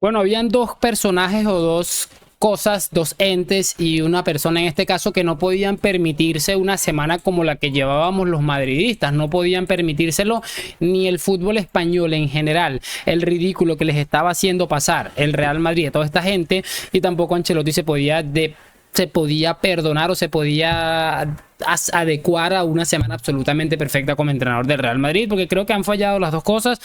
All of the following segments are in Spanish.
Bueno, habían dos personajes o dos cosas, dos entes y una persona en este caso que no podían permitirse una semana como la que llevábamos los madridistas, no podían permitírselo ni el fútbol español en general, el ridículo que les estaba haciendo pasar el Real Madrid a toda esta gente, y tampoco Ancelotti se podía perdonar o se podía adecuar a una semana absolutamente perfecta como entrenador del Real Madrid, porque creo que han fallado las dos cosas.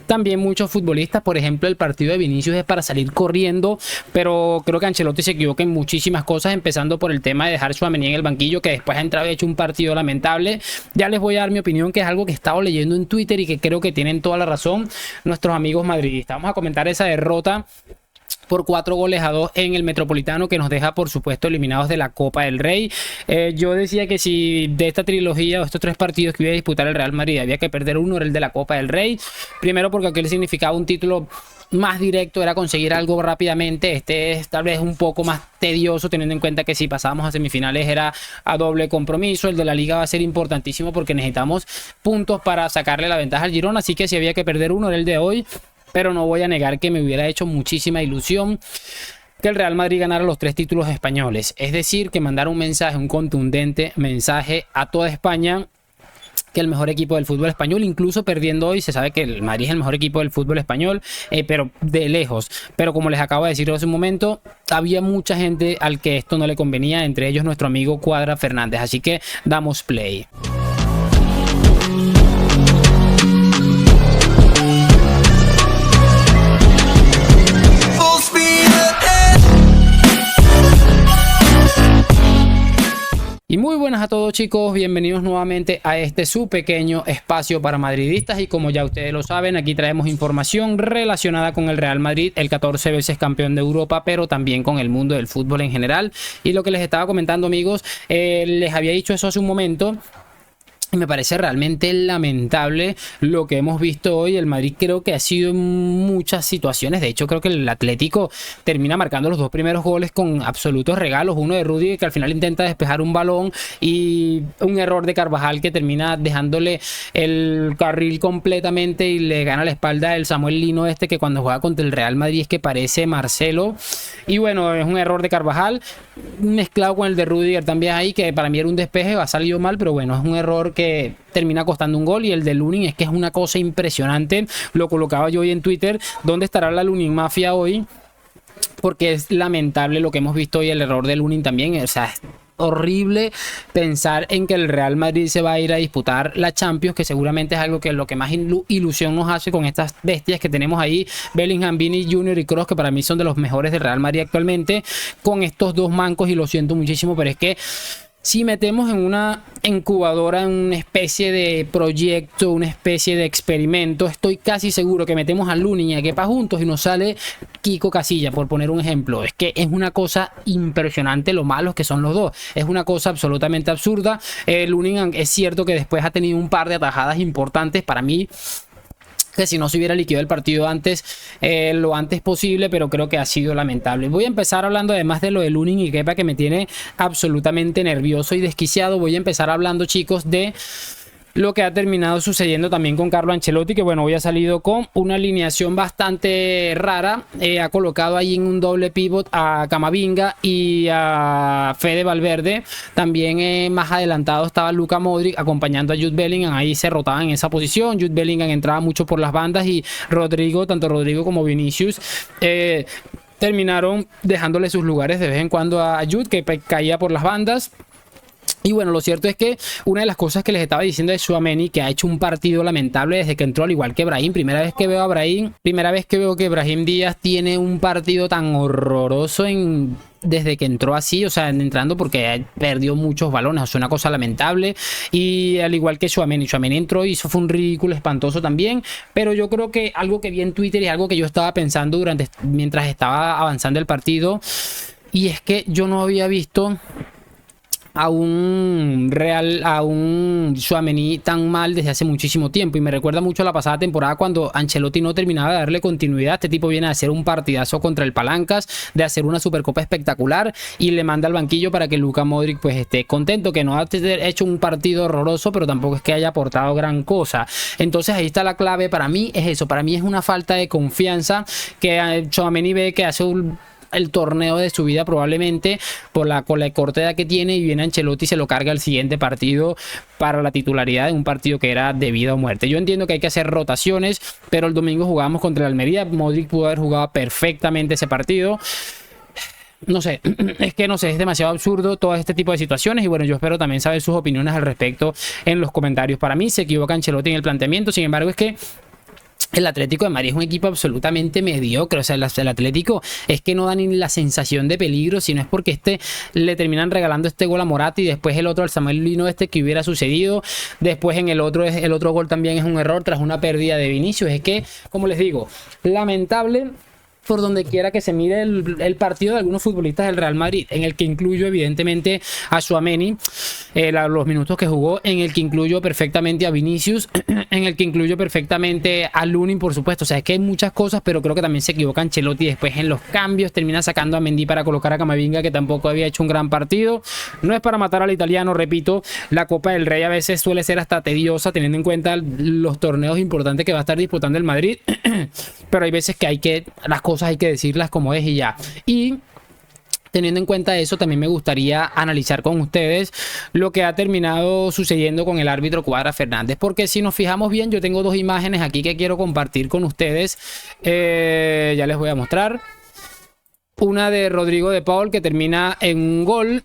También muchos futbolistas, por ejemplo, el partido de Vinicius es para salir corriendo, pero creo que Ancelotti se equivoca en muchísimas cosas, empezando por el tema de dejar Tchouaméni en el banquillo, que después ha entrado y ha hecho un partido lamentable. Ya les voy a dar mi opinión, que es algo que he estado leyendo en Twitter y que creo que tienen toda la razón nuestros amigos madridistas. Vamos a comentar esa derrota por 4-2 en el Metropolitano, que nos deja por supuesto eliminados de la Copa del Rey. Yo decía que si de esta trilogía o estos tres partidos que iba a disputar el Real Madrid había que perder uno, era el de la Copa del Rey. Primero porque aquel significaba un título más directo, era conseguir algo rápidamente. Este es tal vez un poco más tedioso, teniendo en cuenta que si pasábamos a semifinales era a doble compromiso. El de la Liga va a ser importantísimo porque necesitamos puntos para sacarle la ventaja al Girona, así que si había que perder uno era el de hoy. Pero no voy a negar que me hubiera hecho muchísima ilusión que el Real Madrid ganara los 3 títulos españoles. Es decir, que mandara un mensaje, un contundente mensaje a toda España, que el mejor equipo del fútbol español, incluso perdiendo hoy, se sabe que el Madrid es el mejor equipo del fútbol español, pero de lejos. Pero como les acabo de decir hace un momento, había mucha gente al que esto no le convenía, entre ellos nuestro amigo Cuadra Fernández. Así que damos play. Y muy buenas a todos, chicos, bienvenidos nuevamente a este su pequeño espacio para madridistas. Y como ya ustedes lo saben, aquí traemos información relacionada con el Real Madrid, el 14 veces campeón de Europa, pero también con el mundo del fútbol en general. Y lo que les estaba comentando, amigos, les había dicho eso hace un momento. Me parece realmente lamentable lo que hemos visto hoy. El Madrid creo que ha sido en muchas situaciones. De hecho, creo que el Atlético termina marcando los dos primeros goles con absolutos regalos. Uno de Rudiger, que al final intenta despejar un balón, y un error de Carvajal que termina dejándole el carril completamente y le gana la espalda el Samuel Lino, que cuando juega contra el Real Madrid es que parece Marcelo. Y bueno, es un error de Carvajal mezclado con el de Rudiger también ahí, que para mí era un despeje, ha salido mal, pero bueno, es un error que termina costando un gol. Y el de Lunin es que es una cosa impresionante. Lo colocaba yo hoy en Twitter, ¿dónde estará la Lunin Mafia hoy? Porque es lamentable lo que hemos visto hoy, el error de Lunin también. O sea, es horrible pensar en que el Real Madrid se va a ir a disputar la Champions, que seguramente es algo que lo que más ilusión nos hace con estas bestias que tenemos ahí, Bellingham, Vini Jr. y Kroos, que para mí son de los mejores del Real Madrid actualmente, con estos dos mancos. Y lo siento muchísimo, pero es que si metemos en una incubadora, en una especie de proyecto, una especie de experimento, estoy casi seguro que metemos a Lunin y a Kepa juntos y nos sale Kiko Casillas, por poner un ejemplo. Es que es una cosa impresionante lo malos que son los dos. Es una cosa absolutamente absurda. Lunin es cierto que después ha tenido un par de atajadas importantes para mí, que si no se hubiera liquidado el partido antes, lo antes posible, pero creo que ha sido lamentable. Voy a empezar hablando, además de lo de Lunin y Kepa, que me tiene absolutamente nervioso y desquiciado, voy a empezar hablando, chicos, de lo que ha terminado sucediendo también con Carlo Ancelotti, que bueno, hoy ha salido con una alineación bastante rara. Ha colocado ahí en un doble pivot a Camavinga y a Fede Valverde. También más adelantado estaba Luka Modric acompañando a Jude Bellingham. Ahí se rotaban en esa posición. Jude Bellingham entraba mucho por las bandas y tanto Rodrigo como Vinicius terminaron dejándole sus lugares de vez en cuando a Jude, que caía por las bandas. Y bueno, lo cierto es que una de las cosas que les estaba diciendo de Tchouaméni, que ha hecho un partido lamentable desde que entró, al igual que Brahim. Primera vez que veo que Brahim Díaz tiene un partido tan horroroso desde que entró así, o sea, entrando, porque perdió muchos balones, o sea, una cosa lamentable. Y al igual que Tchouaméni entró y eso fue un ridículo espantoso también. Pero yo creo que algo que vi en Twitter y algo que yo estaba pensando mientras estaba avanzando el partido, y es que yo no había visto a un Tchouaméni tan mal desde hace muchísimo tiempo, y me recuerda mucho a la pasada temporada cuando Ancelotti no terminaba de darle continuidad. Este tipo viene a hacer un partidazo contra el Palancas, de hacer una Supercopa espectacular, y le manda al banquillo para que Luka Modric pues esté contento, que no ha hecho un partido horroroso, pero tampoco es que haya aportado gran cosa. Entonces ahí está la clave. Para mí es eso, para mí es una falta de confianza que Tchouaméni ve que hace el torneo de su vida probablemente con la corta edad que tiene, y viene Ancelotti y se lo carga el siguiente partido para la titularidad de un partido que era de vida o muerte. Yo entiendo que hay que hacer rotaciones, pero el domingo jugábamos contra el Almería. Modric pudo haber jugado perfectamente ese partido. No sé, es que no sé, es demasiado absurdo todo este tipo de situaciones, y bueno, yo espero también saber sus opiniones al respecto en los comentarios. Para mí se equivoca Ancelotti en el planteamiento. Sin embargo, es que el Atlético de Madrid es un equipo absolutamente mediocre. O sea, el Atlético es que no da ni la sensación de peligro, sino es porque le terminan regalando este gol a Morata, y después el otro al Samuel Lino que hubiera sucedido. Después en el otro gol también es un error tras una pérdida de Vinicius. Es que, como les digo, lamentable por donde quiera que se mire el partido de algunos futbolistas del Real Madrid, en el que incluyo evidentemente a Tchouaméni, los minutos que jugó, en el que incluyo perfectamente a Vinicius, en el que incluyo perfectamente a Lunin, por supuesto. O sea, es que hay muchas cosas, pero creo que también se equivoca Ancelotti después en los cambios. Termina sacando a Mendy para colocar a Camavinga, que tampoco había hecho un gran partido. No es para matar al italiano, repito, la Copa del Rey a veces suele ser hasta tediosa, teniendo en cuenta los torneos importantes que va a estar disputando el Madrid, pero hay veces que las cosas hay que decirlas como es y ya. Y teniendo en cuenta eso, también me gustaría analizar con ustedes lo que ha terminado sucediendo con el árbitro Cuadra Fernández, porque si nos fijamos bien, yo tengo dos imágenes aquí que quiero compartir con ustedes. Ya les voy a mostrar. Una de Rodrigo de Paul, que termina en un gol.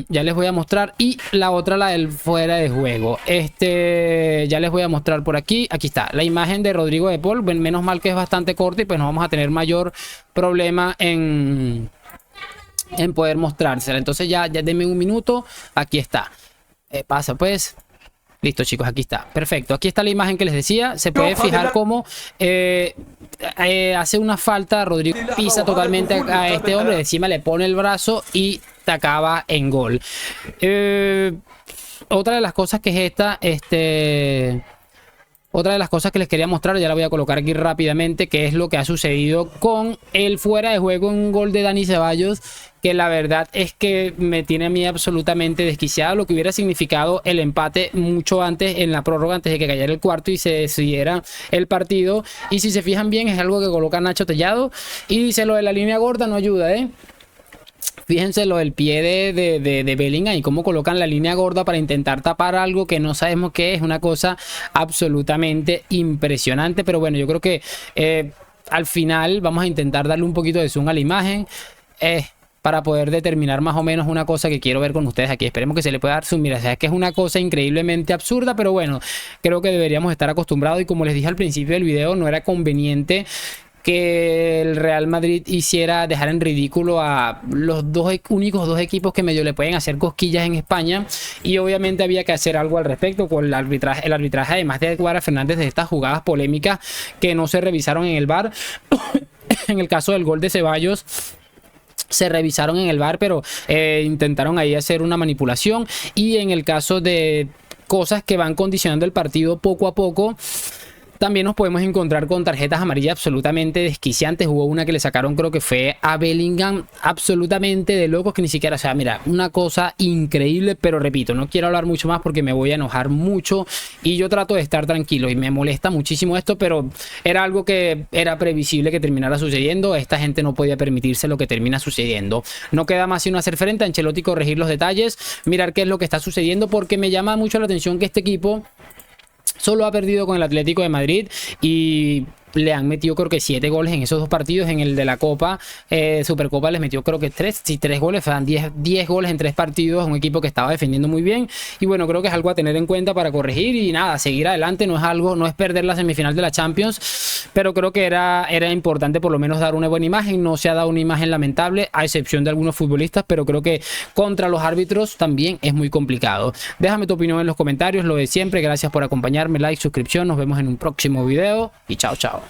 Ya les voy a mostrar. Y la otra, la del fuera de juego. Ya les voy a mostrar por aquí. Aquí está la imagen de Rodrigo de Paul. Menos mal que es bastante corta, y pues no vamos a tener mayor problema en poder mostrársela. Entonces ya denme un minuto. Aquí está. Pasa pues. Listo, chicos, aquí está. Perfecto. Aquí está la imagen que les decía. Se puede fijar cómo hace una falta. Rodrigo pisa totalmente a este hombre. Encima le pone el brazo y te acaba en gol. Otra de las cosas que es otra de las cosas que les quería mostrar, ya la voy a colocar aquí rápidamente, que es lo que ha sucedido con el fuera de juego en un gol de Dani Ceballos, que la verdad es que me tiene a mí absolutamente desquiciado. Lo que hubiera significado el empate mucho antes, en la prórroga, antes de que cayera el cuarto y se decidiera el partido. Y si se fijan bien, es algo que coloca Nacho Tellado, y dice lo de la línea gorda no ayuda, Fíjense lo del pie de Bellingham y cómo colocan la línea gorda para intentar tapar algo que no sabemos qué es. Una cosa absolutamente impresionante. Pero bueno, yo creo que al final vamos a intentar darle un poquito de zoom a la imagen para poder determinar más o menos una cosa que quiero ver con ustedes aquí. Esperemos que se le pueda dar zoom. Mira, es que es una cosa increíblemente absurda, pero bueno, creo que deberíamos estar acostumbrados. Y como les dije al principio del video, no era conveniente que el Real Madrid dejar en ridículo a los únicos dos equipos que medio le pueden hacer cosquillas en España, y obviamente había que hacer algo al respecto con el arbitraje además de Cuadra Fernández, de estas jugadas polémicas que no se revisaron en el VAR. En el caso del gol de Ceballos, se revisaron en el VAR, pero intentaron ahí hacer una manipulación, y en el caso de cosas que van condicionando el partido poco a poco, también nos podemos encontrar con tarjetas amarillas absolutamente desquiciantes. Hubo una que le sacaron, creo que fue a Bellingham, absolutamente de locos, que ni siquiera, o sea, mira, una cosa increíble. Pero repito, no quiero hablar mucho más porque me voy a enojar mucho, y yo trato de estar tranquilo, y me molesta muchísimo esto, pero era algo que era previsible que terminara sucediendo. Esta gente no podía permitirse lo que termina sucediendo. No queda más sino hacer frente a Ancelotti, corregir los detalles, mirar qué es lo que está sucediendo, porque me llama mucho la atención que este equipo solo ha perdido con el Atlético de Madrid, y le han metido creo que 7 goles en esos dos partidos. En el de la Copa, Supercopa, les metió creo que 3 goles, fueron 10 goles en 3 partidos. Un equipo que estaba defendiendo muy bien, y bueno, creo que es algo a tener en cuenta para corregir y nada, seguir adelante. No es perder la semifinal de la Champions, pero creo que era importante por lo menos dar una buena imagen. No se ha dado una imagen lamentable, a excepción de algunos futbolistas, pero creo que contra los árbitros también es muy complicado. Déjame tu opinión en los comentarios, lo de siempre. Gracias por acompañarme, like, suscripción. Nos vemos en un próximo video y chao, chao.